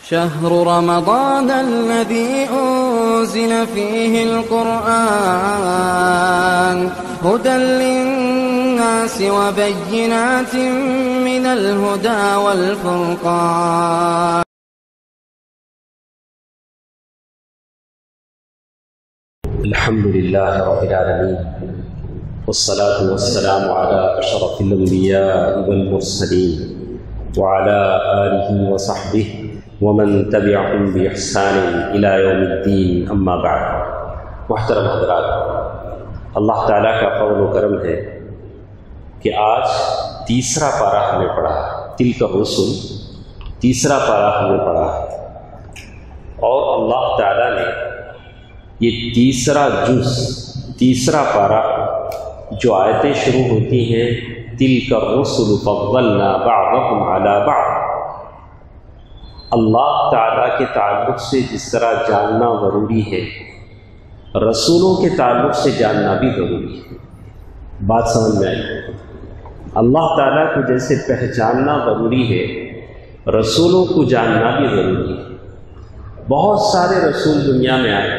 شهر رمضان الذي أنزل فيه القرآن هدى للناس وبينات من الهدى والفرقان. الحمد لله رب العالمين والصلاة والسلام على أشرف الأنبياء والمرسلين وعلى آله وصحبه ومن تبعهم بإحسان إلى يوم الدين اما بعد. محترم حضرات، اللہ تعالیٰ کا فضل و کرم ہے کہ آج تیسرا پارہ ہم نے پڑھا، تلک الرسل تیسرا پارہ ہم نے پڑھا، اور اللہ تعالیٰ نے یہ تیسرا جز، تیسرا پارہ جو آیتیں شروع ہوتی ہیں تلک الرسل فضلنا بعضهم علی بعض، اللہ تعالیٰ کے تعلق سے جس طرح جاننا ضروری ہے، رسولوں کے تعلق سے جاننا بھی ضروری ہے. بات سمجھ میں آئی؟ اللہ تعالیٰ کو جیسے پہچاننا ضروری ہے، رسولوں کو جاننا بھی ضروری ہے. بہت سارے رسول دنیا میں آئے،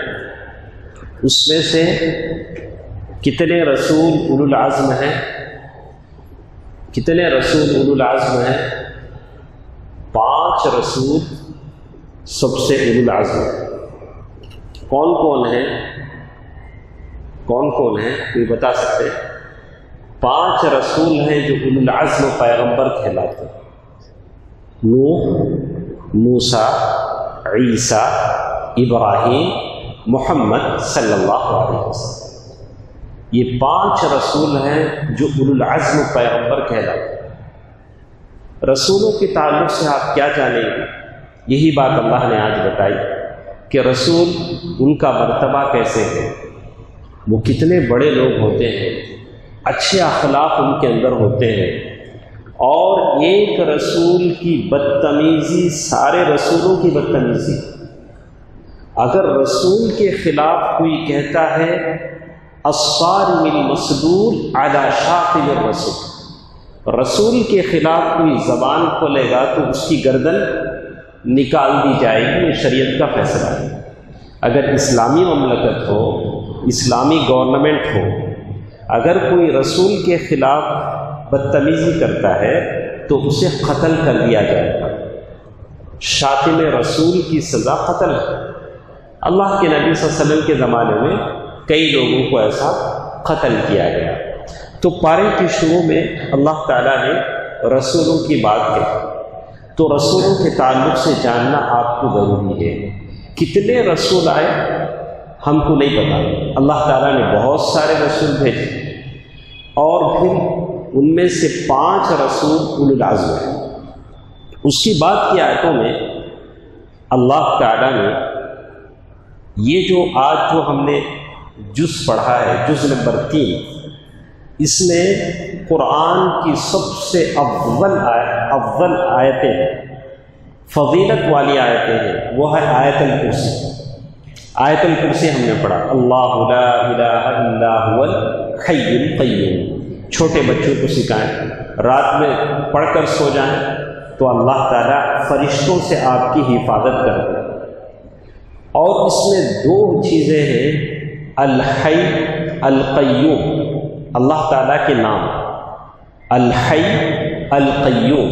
اس میں سے کتنے رسول اولو العزم ہیں؟ کتنے رسول اولو العزم ہیں؟ 5 رسول سب سے اولو العزم. کون کون ہیں؟ کون کون ہیں کوئی بتا سکتے؟ 5 رسول ہیں جو اولو العزم پیغمبر کہلاتے ہیں: نوح، موسیٰ، عیسیٰ، ابراہیم، محمد صلی اللہ علیہ وسلم. یہ 5 رسول ہیں جو اولو العزم پیغمبر کہلاتے ہیں. رسولوں کے تعلق سے آپ کیا جانیں گے؟ یہی بات اللہ نے آج بتائی کہ رسول ان کا مرتبہ کیسے ہے، وہ کتنے بڑے لوگ ہوتے ہیں، اچھے اخلاق ان کے اندر ہوتے ہیں. اور ایک رسول کی بدتمیزی سارے رسولوں کی بدتمیزی. اگر رسول کے خلاف کوئی کہتا ہے الصارم المسلول علی شاطئ الرسول، رسول کے خلاف کوئی زبان کھولے گا تو اس کی گردن نکال دی جائے گی. یہ شریعت کا فیصلہ ہے. اگر اسلامی مملکت ہو، اسلامی گورنمنٹ ہو، اگر کوئی رسول کے خلاف بدتمیزی کرتا ہے تو اسے قتل کر دیا جائے گا. شاتم رسول کی سزا قتل ہے. اللہ کے نبی صلی اللہ علیہ وسلم کے زمانے میں کئی لوگوں کو ایسا قتل کیا گیا. تو پارے کے شروع میں اللہ تعالیٰ نے رسولوں کی بات کہی، تو رسولوں کے تعلق سے جاننا آپ کو ضروری ہے. کتنے رسول آئے ہم کو نہیں پتا. اللہ تعالیٰ نے بہت سارے رسول بھیجے، اور پھر ان میں سے 5 رسول اولو العزم ہیں. اس کی بات کی آیتوں میں اللہ تعالیٰ نے یہ جو آج جو ہم نے جز پڑھا ہے، جز نمبر 3، اس میں قرآن کی سب سے افضل آیتیں، فضیلت والی آیتیں ہیں، وہ ہے آیت الکرسی. آیت الکرسی ہم نے پڑھا، اللہ لا الہ الا هو الحی القیوم. چھوٹے بچوں کو سکھائیں، رات میں پڑھ کر سو جائیں تو اللہ تعالیٰ فرشتوں سے آپ کی حفاظت کرتے ہیں. اور اس میں 2 چیزیں ہیں، الحی القیوم، اللہ تعالیٰ کے نام الحی القیوم.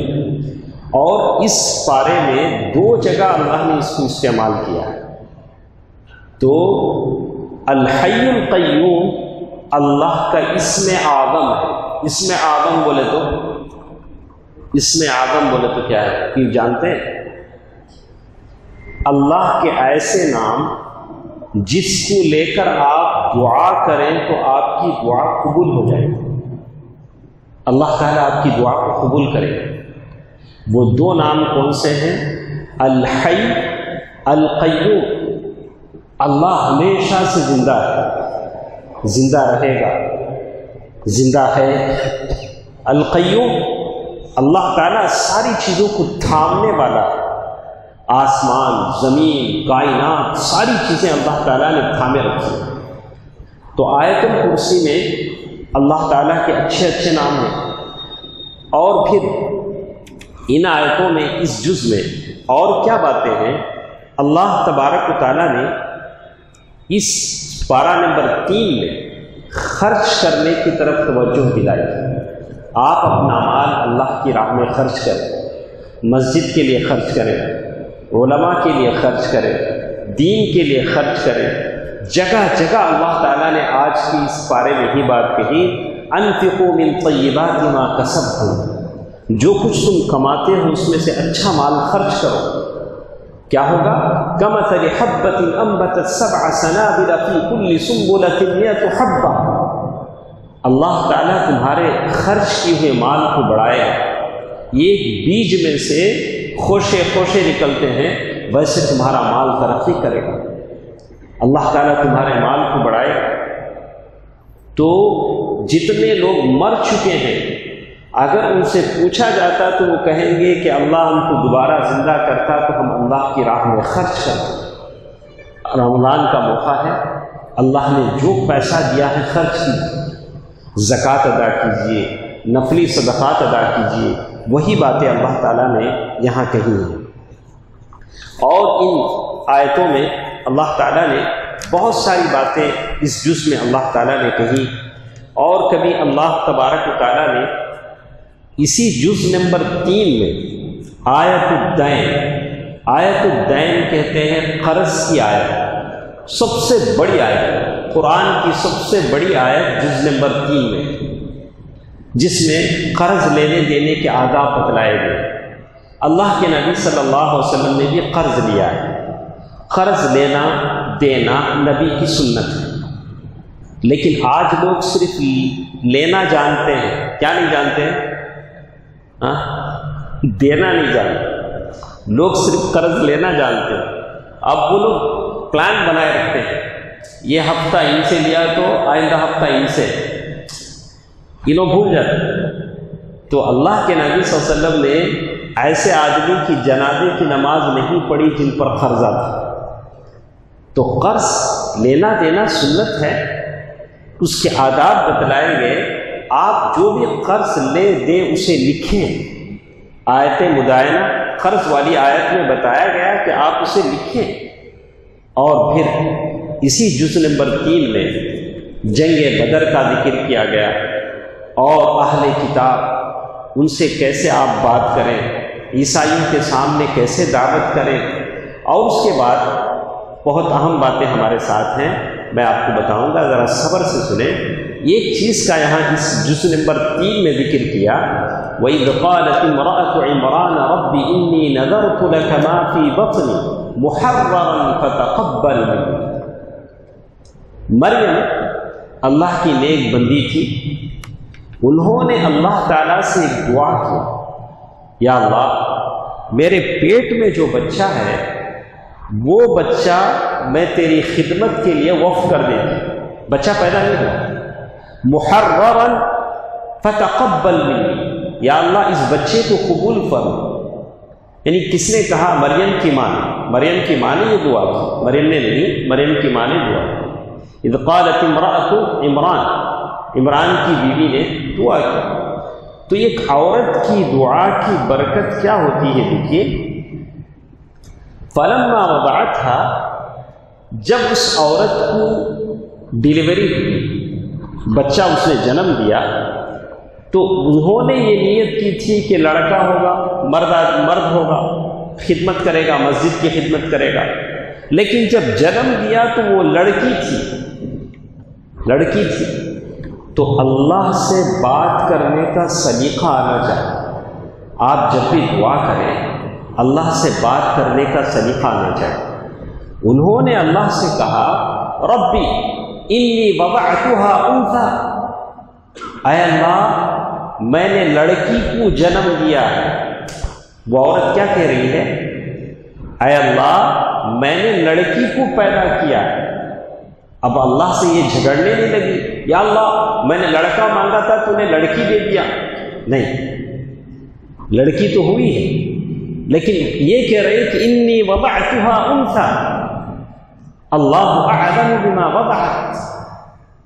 اور اس پارے میں 2 جگہ اللہ نے اس کو استعمال کیا ہے. تو الحی القیوم اللہ کا اسم اعظم ہے. اسم اعظم بولے تو کیا ہے کہ جانتے ہیں؟ اللہ کے ایسے نام جس کو لے کر آپ دعا کریں تو آپ کی دعا قبول ہو جائے گی. اللہ تعالیٰ آپ کی دعا کو قبول کرے گا. وہ 2 نام کون سے ہیں؟ الحی القیوم، اللہ ہمیشہ سے زندہ ہے، زندہ رہے گا، زندہ ہے. القیوم، اللہ تعالیٰ ساری چیزوں کو تھامنے والا ہے. آسمان، زمین، کائنات، ساری چیزیں اللہ تعالیٰ نے تھامے رکھی. تو آیت الکرسی میں اللہ تعالیٰ کے اچھے اچھے نام ہیں. اور پھر ان آیتوں میں اس جز میں اور کیا باتیں ہیں اللہ تبارک و تعالیٰ نے اس پارہ نمبر 3 میں خرچ کرنے کی طرف توجہ دلائی؟ آپ اپنا مال اللہ کی راہ میں خرچ کریں، مسجد کے لیے خرچ کریں، علماء کے لیے خرچ کریں، دین کے لیے خرچ کریں۔ جگہ جگہ اللہ تعالیٰ نے آج کی اس پارے میں ہی بات کہی، انفقوا من طیبات ما کسبتم، جو کچھ تم کماتے ہو اس میں سے اچھا مال خرچ کرو۔ کیا ہوگا؟ کمثل حبۃ انبتت 7 سنابل فی کل سنبلۃ 100 حبۃ، اللہ تعالیٰ تمہارے خرچ کیے ہوئے مال کو بڑھائے گا۔ ایک بیج میں سے خوشے خوشے نکلتے ہیں، ویسے تمہارا مال ترقی کرے گا، اللہ تعالیٰ تمہارے مال کو بڑھائے گا۔ تو جتنے لوگ مر چکے ہیں اگر ان سے پوچھا جاتا تو وہ کہیں گے کہ اللہ ہم کو دوبارہ زندہ کرتا تو ہم اللہ کی راہ میں خرچ کرتے۔ رمضان کا موقع ہے، اللہ نے جو پیسہ دیا ہے خرچ کیجیے، زکوٰۃ ادا کیجیے، نفلی صدقات ادا کیجیے۔ وہی باتیں اللہ تعالیٰ نے یہاں کہی ہیں۔ اور ان آیتوں میں اللہ تعالیٰ نے بہت ساری باتیں اس جز میں اللہ تعالیٰ نے کہی، اور کبھی اللہ تبارک و تعالیٰ نے اسی جز نمبر 3 میں آیت الدین کہتے ہیں قرض کی آیت، سب سے بڑی آیت، قرآن کی سب سے بڑی آیت جز نمبر 3 میں، جس میں قرض لینے دینے کے آداب بتلائے گئے۔ اللہ کے نبی صلی اللہ علیہ وسلم نے بھی قرض لیا ہے۔ قرض لینا دینا نبی کی سنت ہے، لیکن آج لوگ صرف لینا جانتے ہیں، کیا نہیں جانتے ہیں؟ دینا نہیں جانتے۔ لوگ صرف قرض لینا جانتے ہیں۔ اب وہ لوگ پلان بنائے رکھتے ہیں، یہ ہفتہ ان سے لیا تو آئندہ ہفتہ ان سے، یہ لوگ بھول جاتے ہیں۔ تو اللہ کے نبی صلی اللہ علیہ وسلم نے ایسے آدمی کی جنازے کی نماز نہیں پڑھی جن پر قرضہ تھا۔ تو قرض لینا دینا سنت ہے، اس کے آداب بتلائے گئے۔ آپ جو بھی قرض لے دیں اسے لکھیں۔ آیت مدائنہ قرض والی آیت میں بتایا گیا کہ آپ اسے لکھیں۔ اور پھر اسی جز نمبر 3 میں جنگ بدر کا ذکر کیا گیا، اور اہل کتاب ان سے کیسے آپ بات کریں، عیسائیوں کے سامنے کیسے دعوت کریں۔ اور اس کے بعد بہت اہم باتیں ہمارے ساتھ ہیں، میں آپ کو بتاؤں گا، ذرا صبر سے سنیں۔ ایک چیز کا یہاں اس جز نمبر 3 میں ذکر کیا، وَإِذْ قَالَتِ امْرَأَةُ عِمْرَانَ رَبِّ إِنِّي نَذَرْتُ لَكَ مَا فِي بَطْنِي مُحَرَّرًا فَتَقَبَّلْ مِنِّي۔ مریم اللہ کی نیک بندی تھی، انہوں نے اللہ تعالیٰ سے ایک دعا کی، یا اللہ میرے پیٹ میں جو بچہ ہے وہ بچہ میں تیری خدمت کے لیے وقف کر دیتی۔ بچہ پیدا نہیں ہوا، محررن فتقبل منی، یا اللہ اس بچے کو قبول فرما۔ یعنی کس نے کہا؟ مریم کی ماں نے۔ مریم کی ماں نے یہ دعا کی، مریم نے نہیں، مریم کی ماں نے دعا کی۔ اذ قالت امرأۃ عمران، عمران کی بیوی نے دعا کی۔ تو ایک عورت کی دعا کی برکت کیا ہوتی ہے؟ دیکھیے، فلما وضعتها، جب اس عورت کو ڈیلیوری ہوئی، بچہ اس نے جنم دیا، تو انہوں نے یہ نیت کی تھی کہ لڑکا ہوگا، مرد ہوگا، خدمت کرے گا، مسجد کی خدمت کرے گا۔ لیکن جب جنم دیا تو وہ لڑکی تھی۔ تو اللہ سے بات کرنے کا سلیقہ آنا چاہیے۔ آپ جب بھی دعا کریں اللہ سے بات کرنے کا سلیقہ آنا چاہیے۔ انہوں نے اللہ سے کہا، ربی انی وضعتها انثى، اے اللہ میں نے لڑکی کو جنم دیا ہے۔ وہ عورت کیا کہہ رہی ہے؟ اے اللہ میں نے لڑکی کو پیدا کیا ہے۔ اب اللہ سے یہ جھگڑنے نہیں لگی، یا اللہ میں نے لڑکا مانگا تھا تو نے لڑکی دے دیا۔ نہیں، لڑکی تو ہوئی ہے، لیکن یہ کہہ رہے کہ انی وضعتها انثى اللہ اعلم بما وضعت،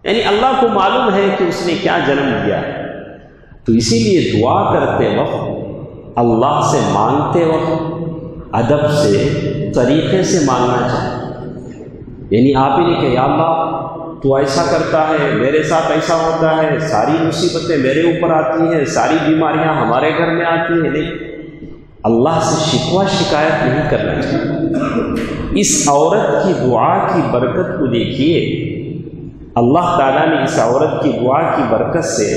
یعنی اللہ کو معلوم ہے کہ اس نے کیا جنم دیا ہے۔ تو اسی لیے دعا کرتے وقت، اللہ سے مانگتے وقت، ادب سے طریقے سے مانگنا چاہیے، یعنی آپ ہی نہیں کہ یا اللہ تو ایسا کرتا ہے، میرے ساتھ ایسا ہوتا ہے، ساری مصیبتیں میرے اوپر آتی ہیں، ساری بیماریاں ہمارے گھر میں آتی ہیں، نہیں، اللہ سے شکوہ شکایت نہیں کرنا چاہیے۔ اس عورت کی دعا کی برکت کو دیکھیے، اللہ تعالیٰ نے اس عورت کی دعا کی برکت سے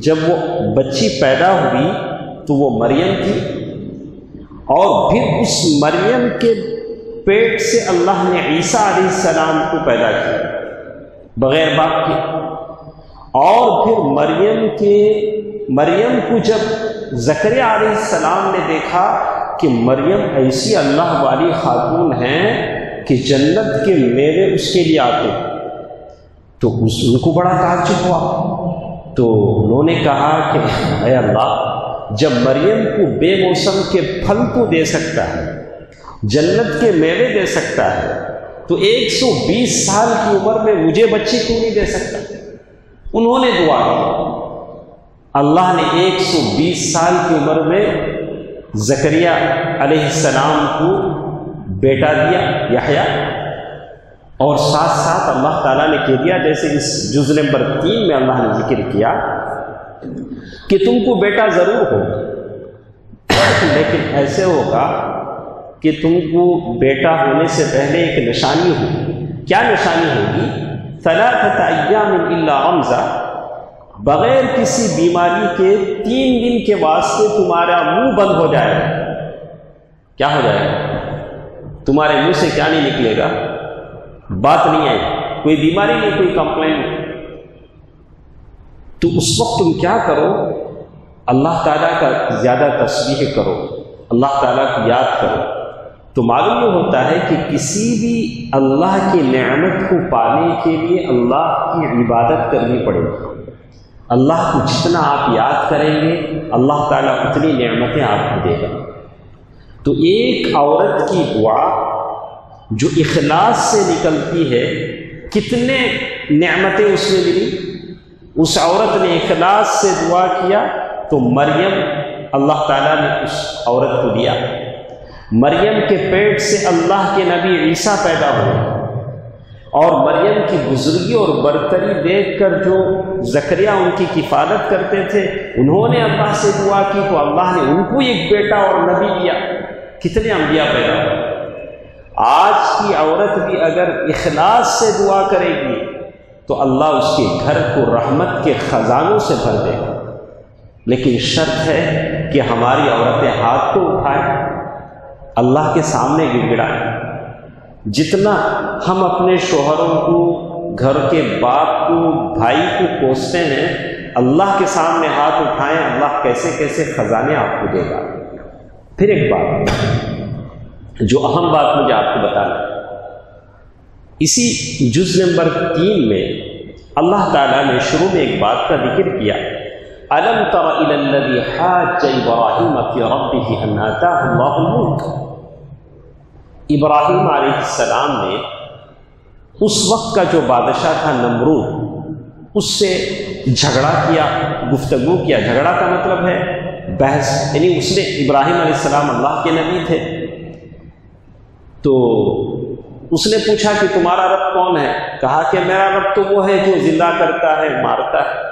جب وہ بچی پیدا ہوئی تو وہ مریم تھی، اور پھر اس مریم کے پیٹ سے اللہ نے عیسیٰ علیہ السلام کو پیدا کیا بغیر باپ کے، اور پھر مریم کو جب زکریا علیہ السلام نے دیکھا کہ مریم ایسی اللہ والی خاتون ہیں کہ جنت کے میوے اس کے لیے آتے، تو ان کو بڑا تعجب ہوا، تو انہوں نے کہا کہ اے اللہ، جب مریم کو بے موسم کے پھل تو دے سکتا ہے، جنت کے میوے دے سکتا ہے، تو 120 سال کی عمر میں مجھے بچے کیوں نہیں دے سکتا؟ انہوں نے دعا کی، اللہ نے 120 سال کی عمر میں زکریا علیہ السلام کو بیٹا دیا یحییٰ، اور ساتھ ساتھ اللہ تعالیٰ نے کہہ دیا، جیسے اس جز نمبر 3 میں اللہ نے ذکر کیا کہ تم کو بیٹا ضرور ہوگا، لیکن ایسے ہوگا کہ تم کو بیٹا ہونے سے پہلے ایک نشانی ہوگی۔ کیا نشانی ہوگی؟ 3 ایام الا رمزا، بغیر کسی بیماری کے 3 دن کے واسطے تمہارا منہ بند ہو جائے گا۔ کیا ہو جائے گا؟ تمہارے منہ سے کیا نہیں نکلے گا؟ بات نہیں آئی، کوئی بیماری نہیں، کوئی کمپلین نہیں۔ تو اس وقت تم کیا کرو؟ اللہ تعالیٰ کا زیادہ تسبیح کرو، اللہ تعالیٰ کی یاد کرو، تو معلوم یہ ہوتا ہے کہ کسی بھی اللہ کی نعمت کو پانے کے لیے اللہ کی عبادت کرنی پڑے گی۔ اللہ کو جتنا آپ یاد کریں گے اللہ تعالیٰ اتنی نعمتیں آپ کو دے گا۔ تو ایک عورت کی دعا جو اخلاص سے نکلتی ہے، کتنے نعمتیں اس میں ملی۔ اس عورت نے اخلاص سے دعا کیا تو مریم اللہ تعالیٰ نے اس عورت کو دیا۔ مریم کے پیٹ سے اللہ کے نبی عیسیٰ پیدا ہوئے، اور مریم کی بزرگی اور برتری دیکھ کر جو زکریا ان کی کفالت کرتے تھے، انہوں نے اللہ سے دعا کی تو اللہ نے ان کو ایک بیٹا اور نبی دیا۔ کتنے انبیاء پیدا ہوئے۔ آج کی عورت بھی اگر اخلاص سے دعا کرے گی تو اللہ اس کے گھر کو رحمت کے خزانوں سے بھر دے گا، لیکن شرط ہے کہ ہماری عورتیں ہاتھ تو اٹھائیں، اللہ کے سامنے گڑ گڑائیں۔ جتنا ہم اپنے شوہروں کو، گھر کے باپ کو، بھائی کو کوستے ہیں، اللہ کے سامنے ہاتھ اٹھائیں، اللہ کیسے کیسے خزانے آپ کو دے گا۔ پھر ایک بات جو اہم بات مجھے آپ کو بتانا، اسی جز نمبر 3 میں اللہ تعالیٰ نے شروع میں ایک بات کا ذکر کیا، أَلَمْ تَرَ إِلَى الَّذِي حَاجَّ إِبْرَاهِيمَ فِي رَبِّهِ أَنْ آتَاهُ اللَّهُ الْمُلْكَ۔ ابراہیم علیہ السلام نے اس وقت کا جو بادشاہ تھا نمرود، اس سے جھگڑا کیا، گفتگو کیا۔ جھگڑا کا مطلب ہے بحث، یعنی اس نے، ابراہیم علیہ السلام اللہ کے نبی تھے، تو اس نے پوچھا کہ تمہارا رب کون ہے؟ کہا کہ میرا رب تو وہ ہے جو زندہ کرتا ہے، مارتا ہے۔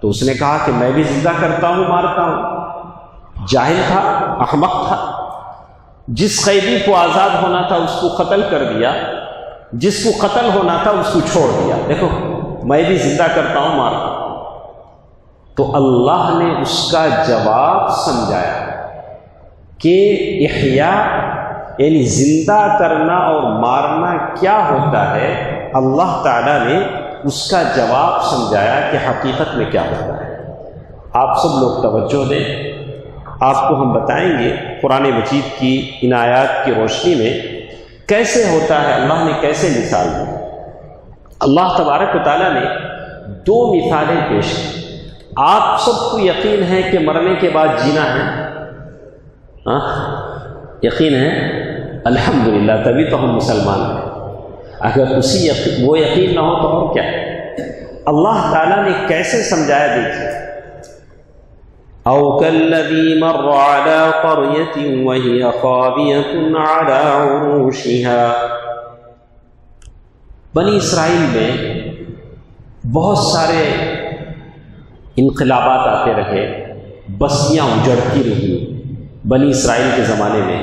تو اس نے کہا کہ میں بھی زندہ کرتا ہوں، مارتا ہوں۔ جاہل تھا، احمق تھا، جس قیدی کو آزاد ہونا تھا اس کو قتل کر دیا، جس کو قتل ہونا تھا اس کو چھوڑ دیا۔ دیکھو، میں بھی زندہ کرتا ہوں، مارتا ہوں۔ تو اللہ نے اس کا جواب سمجھایا کہ احیاء یعنی زندہ کرنا اور مارنا کیا ہوتا ہے۔ اللہ تعالیٰ نے اس کا جواب سمجھایا کہ حقیقت میں کیا ہوتا ہے۔ آپ سب لوگ توجہ دیں، آپ کو ہم بتائیں گے قرآن مجید کی ان آیات کی روشنی میں کیسے ہوتا ہے، اللہ نے کیسے مثال دی۔ اللہ تبارک و تعالیٰ نے 2 مثالیں پیش کی۔ آپ سب کو یقین ہے کہ مرنے کے بعد جینا ہے، یقین ہے؟ الحمدللہ، تبھی تو ہم مسلمان ہیں۔ اگر وہ یقین نہ ہو تو اور کیا؟ اللہ تعالیٰ نے کیسے سمجھایا، دیکھیے۔ او کالذی مر علی قریۃ وہی خاویۃ علی عروشها. بنی اسرائیل میں بہت سارے انقلابات آتے رہے، بستیاں اجڑتی رہی بنی اسرائیل کے زمانے میں.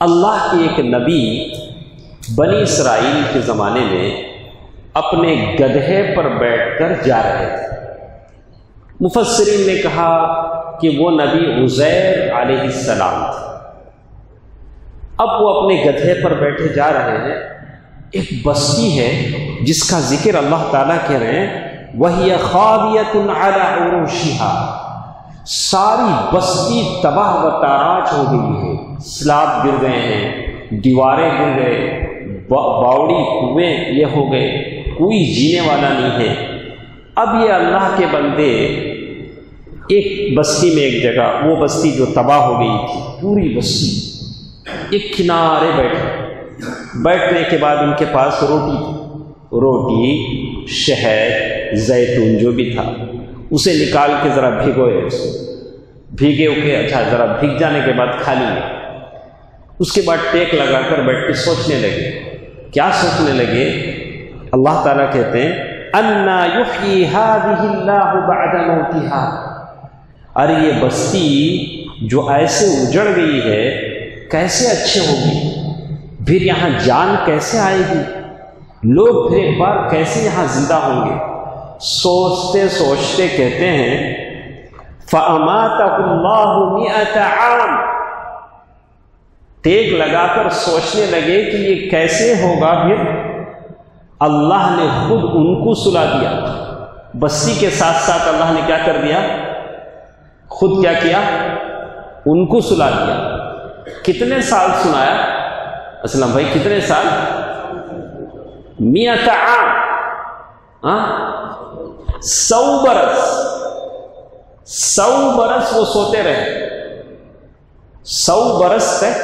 اللہ کے ایک نبی بنی اسرائیل کے زمانے میں اپنے گدھے پر بیٹھ کر جا رہے تھے. مفسرین نے کہا کہ وہ نبی عزیر علیہ السلام تھے. اب وہ اپنے گدھے پر بیٹھے جا رہے ہیں. ایک بستی ہے جس کا ذکر اللہ تعالیٰ کہہ رہے ہیں وَهِيَ خَاوِيَةٌ عَلَى عُرُوشِهَا. ساری بستی تباہ و تاراج ہو گئی ہے، سلاب گر گئے ہیں، دیواریں گر گئے، باوڑی کنویں یہ ہو گئے، کوئی جینے والا نہیں ہے. اب یہ اللہ کے بندے ایک بستی میں ایک جگہ، وہ بستی جو تباہ ہو گئی تھی پوری بستی، ایک کنارے بیٹھنے کے بعد ان کے پاس روٹی شہد زیتون جو بھی تھا اسے نکال کے ذرا بھگوئے، بھیگے کے اچھا ذرا بھیگ جانے کے بعد کھا لیے. اس کے بعد ٹیک لگا کر بیٹھ کے سوچنے لگے. کیا سوچنے لگے؟ اللہ تعالیٰ کہتے ہیں اَنَّا يُحْيِي هَذِهِ اللَّهُ بَعْدَ مَوْتِهَا. ارے یہ بستی جو ایسے اجڑ گئی ہے کیسے اچھے ہوگی، پھر یہاں جان کیسے آئے گی، لوگ پھر ایک بار کیسے یہاں زندہ ہوں گے. سوچتے سوچتے کہتے ہیں فَأَمَاتَهُ اللَّهُ مِئَةَ عَامٍ. ٹیک لگا کر سوچنے لگے کہ یہ کیسے ہوگا. پھر اللہ نے خود ان کو سلا دیا. بستی کے ساتھ ساتھ اللہ نے کیا کر دیا؟ خود کیا کیا؟ ان کو سلا دیا. کتنے سال سنایا اسلم بھائی؟ کتنے سال؟ 100 عام، 100 برس. 100 برس وہ سوتے رہے، 100 برس تک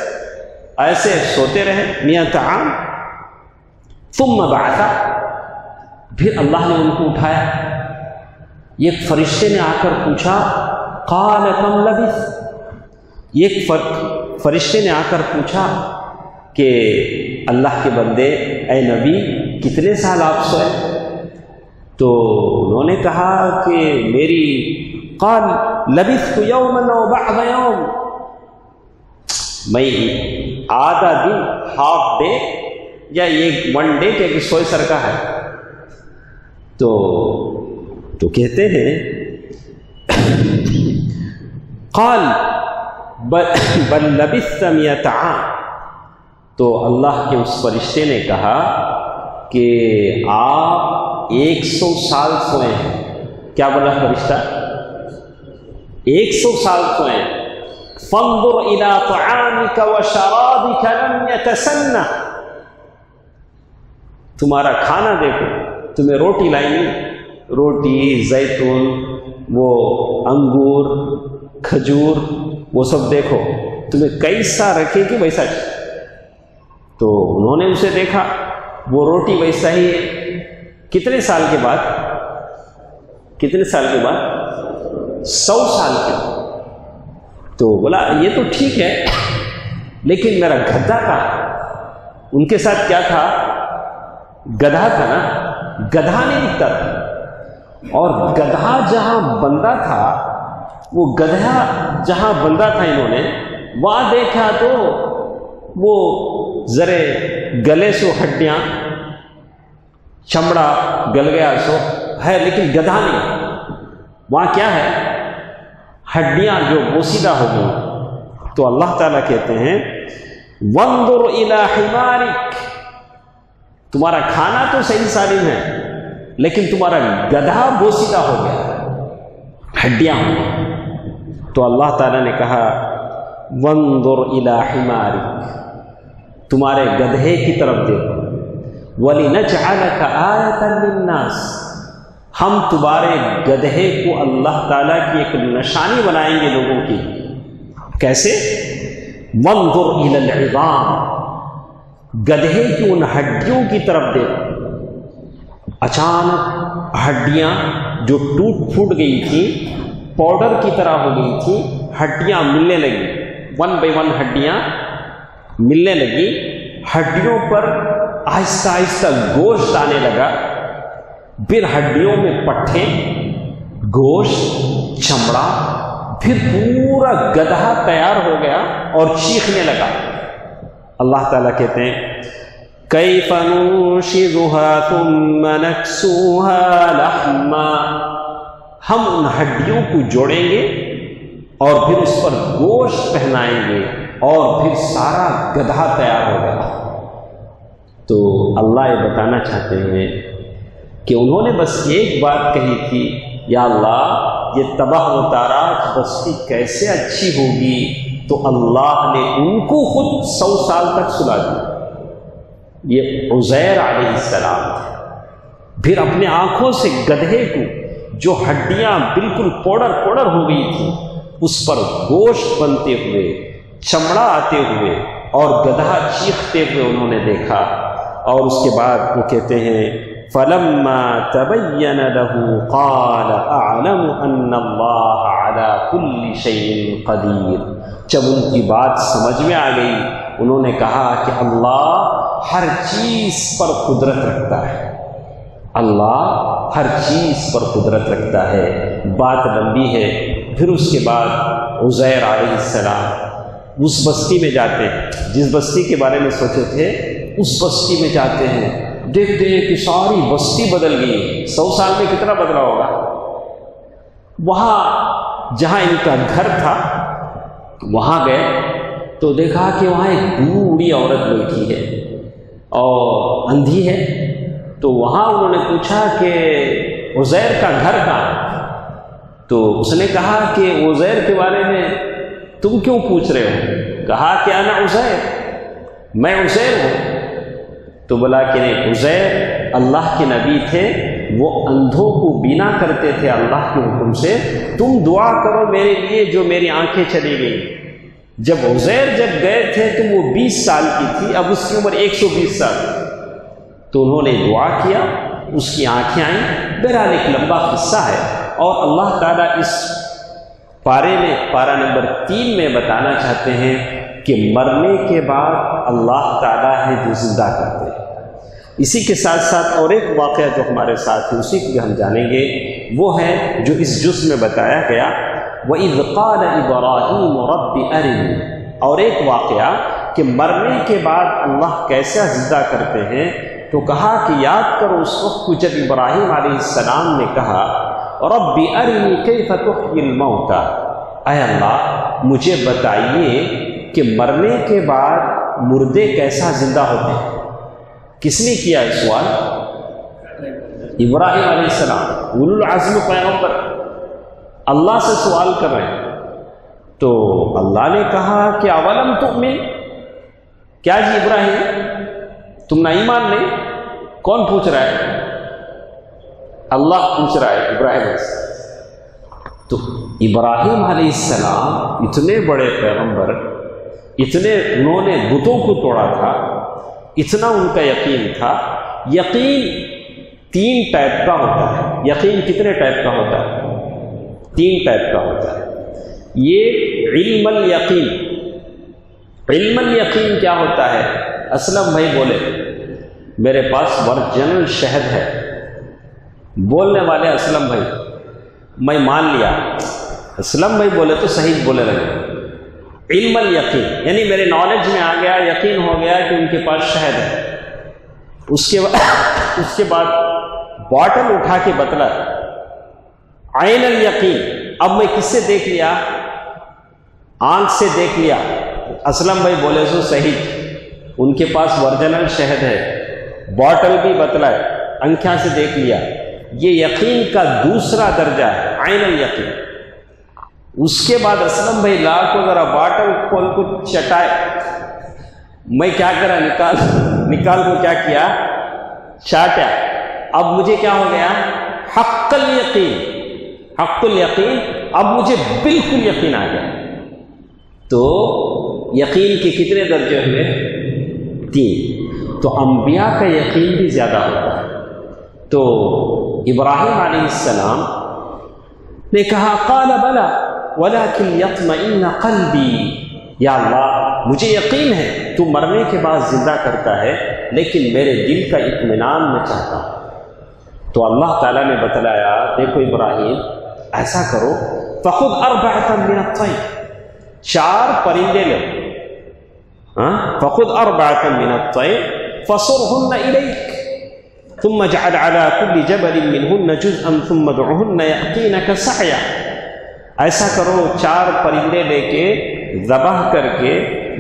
ایسے سوتے رہے. 100 عام. ثم بعث. پھر اللہ نے ان کو اٹھایا. ایک فرشتے نے آ کر پوچھا قال کم لبث. ایک فرشتے نے آ کر پوچھا کہ اللہ کے بندے اے نبی کتنے سال آپ سوئے؟ تو انہوں نے کہا کہ میری قال لبثت یوما و بعض یوم. میں آدھا دن، ہاف ڈے یا ایک 1 ڈے کہ سوئے سر کا ہے. تو کہتے ہیں قال بل لبثت 100 عام. تو اللہ کے اس فرشتے نے کہا کہ آپ 100 سال سوئے ہیں. کیا بولا فرشتہ؟ 100 سال سوئے ہیں. فانظر الى طعامك وشرابك لم يتسنى. تمہارا کھانا دیکھو، تمہیں روٹی لائیں گی، روٹی زیتون، وہ انگور کھجور، وہ سب دیکھو، تمہیں کیسا رکھے گی ویسا. تو انہوں نے اسے دیکھا، وہ روٹی ویسا ہی ہے. کتنے سال کے بعد؟ 100 سال کے بعد. تو بولا یہ تو ٹھیک ہے لیکن میرا گدھا کہاں؟ ان کے ساتھ کیا تھا؟ گدھا تھا نا. گدھا نہیں دکھتا تھا، اور گدھا جہاں بندہ تھا، وہ گدھا جہاں بندہ تھا انہوں نے وہاں دیکھا تو وہ ذرے گلے سو ہڈیاں، چمڑا گل گیا سو ہے، لیکن گدھا نہیں. وہاں کیا ہے؟ ہڈیاں جو بوسیدہ ہو گئی. تو اللہ تعالیٰ کہتے ہیں وانظر الی حمارک. تمہارا کھانا تو صحیح سالم ہے لیکن تمہارا گدھا بوسیدہ ہو گیا، ہڈیاں ہو گئی. تو اللہ تعالیٰ نے کہا وانظر الی حمارک، تمہارے گدھے کی طرف دیکھو. وَلِنَجْعَلَكَ آیَةً لِلنَّاسِ. ہم تمہارے گدھے کو اللہ تعالیٰ کی ایک نشانی بنائیں گے لوگوں کی. کیسے؟ وَانظُرْ إِلَى الْعِظَامِ. گدھے کی ان ہڈیوں کی طرف دیکھو. اچانک ہڈیاں جو ٹوٹ پھوٹ گئی تھی پاؤڈر کی طرح ہو گئی تھی، ہڈیاں ملنے لگی، 1 by 1 ہڈیاں ملنے لگی، ہڈیوں پر آہستہ آہستہ گوشت آنے لگا، پھر ہڈیوں میں پٹھے، گوشت، چمڑا، پھر پورا گدھا تیار ہو گیا اور چیخنے لگا۔ اللہ تعالیٰ کہتے ہیں کیف ننشزها ثم نکسوها لحما، ہم ان ہڈیوں کو جوڑیں گے اور پھر اس پر گوشت پہنائیں گے اور پھر سارا گدھا تیار ہو گیا۔ تو اللہ یہ بتانا چاہتے ہیں کہ انہوں نے بس ایک بات کہی تھی، یا اللہ یہ تباہ و تاراج بستی کیسے اچھی ہوگی، تو اللہ نے ان کو خود 100 سال تک سلا دیا۔ یہ عزیر علیہ السلام تھے، پھر اپنے آنکھوں سے گدھے کو جو ہڈیاں بالکل پوڑر ہو گئی تھی اس پر گوشت بنتے ہوئے، چمڑا آتے ہوئے اور گدھا چیختے ہوئے انہوں نے دیکھا، اور اس کے بعد وہ کہتے ہیں فَلَمَّا تَبَيَّنَ لَهُ قَالَ أَعْلَمُ أَنَّ اللَّهَ عَلَى كُلِّ شَيْءٍ قَدِيرٌ، جب ان کی بات سمجھ میں آ گئی انہوں نے کہا کہ اللہ ہر چیز پر قدرت رکھتا ہے، اللہ ہر چیز پر قدرت رکھتا ہے۔ بات لمبی ہے۔ پھر اس کے بعد عزیر علیہ السلام اس بستی میں جاتے ہیں، جس بستی کے بارے میں سوچے تھے اس بستی میں جاتے ہیں، دیکھتے ہیں کہ ساری بستی بدل گئی۔ 100 سال میں کتنا بدلا ہوگا؟ وہاں جہاں ان کا گھر تھا وہاں گئے تو دیکھا کہ وہاں ایک بوڑھی عورت بیٹھی ہے اور اندھی ہے۔ تو وہاں انہوں نے پوچھا کہ عزیر کا گھر کہاں؟ تو اس نے کہا کہ عزیر کے بارے میں تم کیوں پوچھ رہے ہو؟ کہا کہ انا عزیر، میں عزیر ہوں۔ تو بولا کہ نہیں، عزیر اللہ کے نبی تھے، وہ اندھوں کو بینا کرتے تھے اللہ کے حکم سے، تم دعا کرو میرے لیے جو میری آنکھیں چلی گئی۔ جب عزیر گئے تھے تو وہ 20 سال کی تھی، اب اس کی عمر 120 سال، تو انہوں نے دعا کیا، اس کی آنکھیں آئیں۔ بہرحال ایک لمبا قصہ ہے، اور اللہ تعالیٰ اس پارے میں، پارہ نمبر 3 میں بتانا چاہتے ہیں کہ مرنے کے بعد اللہ تعالیٰ ہے جو زندہ کرتے ہیں۔ اسی کے ساتھ ساتھ اور ایک واقعہ جو ہمارے ساتھ ہے اسی کو ہم جانیں گے، وہ ہے جو اس جز میں بتایا گیا، وَإِذْ قَالَ إِبْرَاهِيمُ رَبِّ أَرِنِي، اور ایک واقعہ کہ مرنے کے بعد اللہ کیسا زندہ کرتے ہیں۔ تو کہا کہ یاد کرو اس وقت کو جب ابراہیم علیہ السلام نے کہا رَبِّ أَرِنِي كَيْفَ تُحْيِي الْمَوْتَى، اے اللہ مجھے بتائیے کہ مرنے کے بعد مردے کیسا زندہ ہوتے ہیں۔ کس نے کیا ہے سوال؟ ابراہیم علیہ السلام، اولو العزم پیغمبر، اللہ سے سوال کر رہے ہیں۔ تو اللہ نے کہا کہ اولم تؤمن، کیا جی ابراہیم تم نہ ایمان نہیں؟ کون پوچھ رہا ہے؟ اللہ پوچھ رہا ہے ابراہیم علیہ السلام۔ تو ابراہیم علیہ السلام اتنے بڑے پیغمبر، اتنے انہوں نے بتوں کو توڑا تھا، اتنا ان کا یقین تھا۔ یقین 3 ٹائپ کا ہوتا ہے۔ یقین کتنے ٹائپ کا ہوتا ہے؟ 3 ٹائپ کا ہوتا ہے۔ یہ علم الیقین، علم الیقین کیا ہوتا ہے؟ اسلم بھائی بولے میرے پاس ورجنل شہد ہے، بولنے والے اسلم بھائی، میں مان لیا۔ اسلم بھائی بولے تو صحیح بولے لگے۔ علم الیقین یعنی میرے نالج میں آ گیا، یقین ہو گیا کہ ان کے پاس شہد ہے۔ اس کے بعد باٹل اٹھا کے بتلا عین الیقین، اب میں کس سے دیکھ لیا؟ آنکھ سے دیکھ لیا۔ اسلم بھائی بولے سو صحیح، ان کے پاس ورجنل شہد ہے، باٹل بھی بتلائے، آنکھیں سے دیکھ لیا۔ یہ یقین کا دوسرا درجہ ہے، عین الیقین۔ اس کے بعد اسلم بھائی لا کو ذرا باٹل کھول کو چٹائے، میں کیا کرا، نکال کو کیا کیا، چاٹا۔ اب مجھے کیا ہو گیا؟ حق الیقین، حق الیقین، اب مجھے بالکل یقین آ گیا۔ تو یقین کے کتنے درجے ہوئے؟ 3۔ تو انبیاء کا یقین بھی زیادہ ہوتا ہے۔ تو ابراہیم علیہ السلام نے کہا قال بلا ولكن يطمئن قلبي، یا اللہ مجھے یقین ہے تو مرنے کے بعد زندہ کرتا ہے، لیکن میرے دل کا اطمینان میں چاہتا ہوں۔ تو اللہ تعالیٰ نے بتلایا دیکھو ابراہیم ایسا کرو فخذ اربعۃ من الطیر، 4 پرندے لو، فخذ اربعۃ من الطیر فصرهن الیک ثم اجعل على كل جبل منهن جزءا ثم ادعهن يأتينك سعيا۔ ایسا کرو 4 پرندے لے کے ذبح کر کے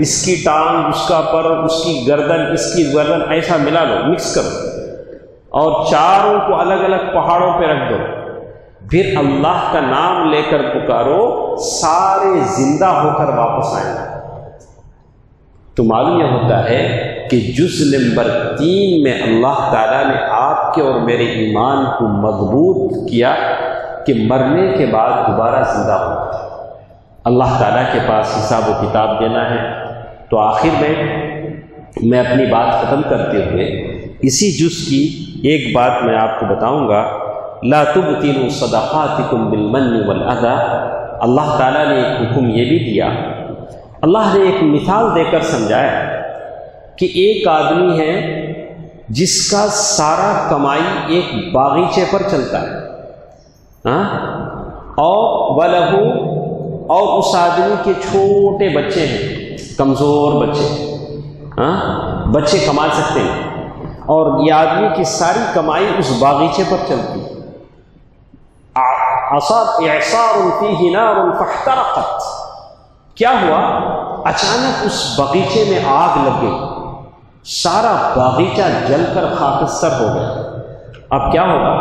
اس کی ٹانگ، اس کا پر، اس کی گردن، اس کی گردن ایسا ملا لو، مکس کرو اور 4 کو الگ الگ پہاڑوں پہ رکھ دو، پھر اللہ کا نام لے کر پکارو، سارے زندہ ہو کر واپس آئیں گے۔ تو معلوم یہ ہوتا ہے کہ جز نمبر 3 میں اللہ تعالیٰ نے آپ کے اور میرے ایمان کو مضبوط کیا کہ مرنے کے بعد دوبارہ زندہ ہونا، اللہ تعالیٰ کے پاس حساب و کتاب دینا ہے۔ تو آخر میں اپنی بات ختم کرتے ہوئے اسی جز کی ایک بات میں آپ کو بتاؤں گا، لا تبطلوا صدقاتکم بالمن والاذى۔ اللہ تعالیٰ نے ایک حکم یہ بھی دیا، اللہ نے ایک مثال دے کر سمجھایا کہ ایک آدمی ہے جس کا سارا کمائی ایک باغیچے پر چلتا ہے، اور اس آدمی کے چھوٹے بچے ہیں، کمزور بچے کما سکتے ہیں، اور یہ آدمی کی ساری کمائی اس باغیچے پر چلتی ہے۔ اصاب اعصار فیہ نار فاحترقت، کیا ہوا؟ اچانک اس باغیچے میں آگ لگ گئی، سارا باغیچہ جل کر خاکستر ہو گیا۔ اب کیا ہوگا؟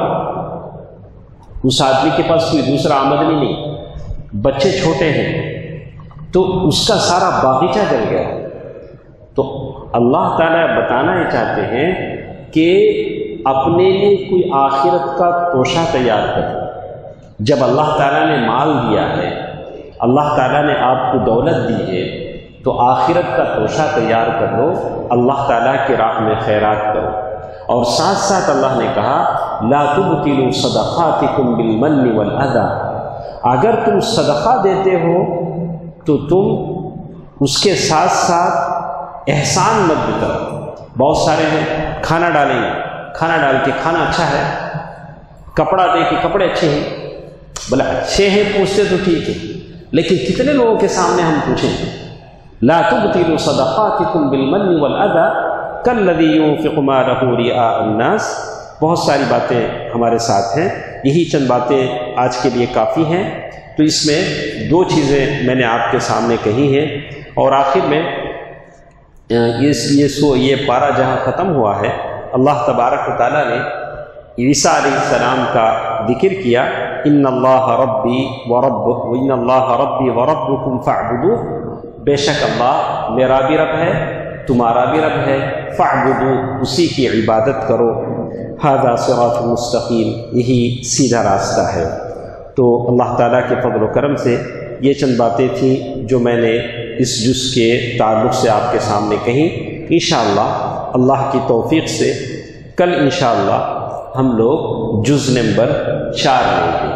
اس آدمی کے پاس کوئی دوسرا آمدنی نہیں، بچے چھوٹے ہیں، تو اس کا سارا باغیچہ جل گیا۔ تو اللہ تعالیٰ بتانا یہ چاہتے ہیں کہ اپنے لیے کوئی آخرت کا توشہ تیار کرو۔ جب اللہ تعالیٰ نے مال دیا ہے، اللہ تعالیٰ نے آپ کو دولت دی ہے، تو آخرت کا توشہ تیار کر لو، اللہ تعالیٰ کی راہ میں خیرات کرو۔ اور ساتھ ساتھ اللہ نے کہا لا تبطلوا صدقاتکم بالمن والاذى، اگر تم صدقہ دیتے ہو تو تم اس کے ساتھ ساتھ احسان مت کرو۔ بہت سارے ہیں کھانا ڈالیں گے، کھانا ڈال کے کھانا اچھا ہے، کپڑا دے کے کپڑے اچھے ہیں، بلا اچھے ہیں پوچھتے تو ٹھیک ہے، لیکن کتنے لوگوں کے سامنے ہم پوچھیں لا تبطلوا صدقاتکم بالمن والاذى کالذی ينفق مالہ رئاء الناس۔ بہت ساری باتیں ہمارے ساتھ ہیں، یہی چند باتیں آج کے لیے کافی ہیں۔ تو اس میں 2 چیزیں میں نے آپ کے سامنے کہی ہیں، اور آخر میں یہ پارہ جہاں ختم ہوا ہے، اللہ تبارک و تعالیٰ نے عیسیٰ علیہ السلام کا ذکر کیا، ان اللہ ربی وربکم فاعبدوہ، بے شک اللہ میرا بھی رب ہے تمہارا بھی رب ہے، فاعبدوہ اسی کی عبادت کرو، ھذا صراط مستقیم، یہی سیدھا راستہ ہے۔ تو اللہ تعالیٰ کے فضل و کرم سے یہ چند باتیں تھیں جو میں نے اس جز کے تعلق سے آپ کے سامنے کہیں۔ انشاءاللہ اللہ کی توفیق سے کل انشاءاللہ ہم لوگ جز نمبر 4 لیں گے۔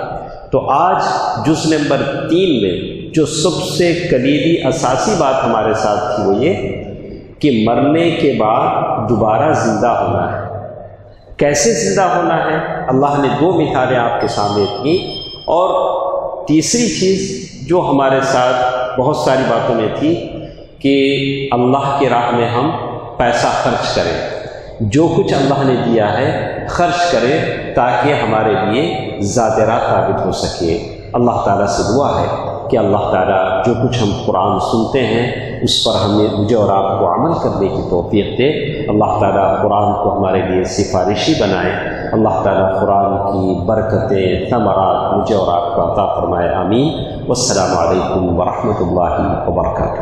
تو آج جز نمبر 3 میں جو سب سے کلیدی اساسی بات ہمارے ساتھ تھی وہ یہ کہ مرنے کے بعد دوبارہ زندہ ہونا ہے۔ کیسے زندہ ہونا ہے؟ اللہ نے 2 مثالیں آپ کے سامنے کی، اور تیسری چیز جو ہمارے ساتھ بہت ساری باتوں میں تھی کہ اللہ کی راہ میں ہم پیسہ خرچ کریں، جو کچھ اللہ نے دیا ہے خرچ کریں تاکہ ہمارے لیے زیادہ راہ ثابت ہو سکے۔ اللہ تعالیٰ سے دعا ہے کہ اللہ تعالیٰ جو کچھ ہم قرآن سنتے ہیں اس پر مجھے اور آپ کو عمل کرنے کی توفیق دے۔ اللہ تعالیٰ قرآن کو ہمارے لیے سفارشی بنائے۔ اللہ تعالیٰ قرآن کی برکتیں ثمرات مجھے اور آپ کو عطا فرمائے، آمین۔ والسلام علیکم ورحمۃ اللہ وبرکاتہ۔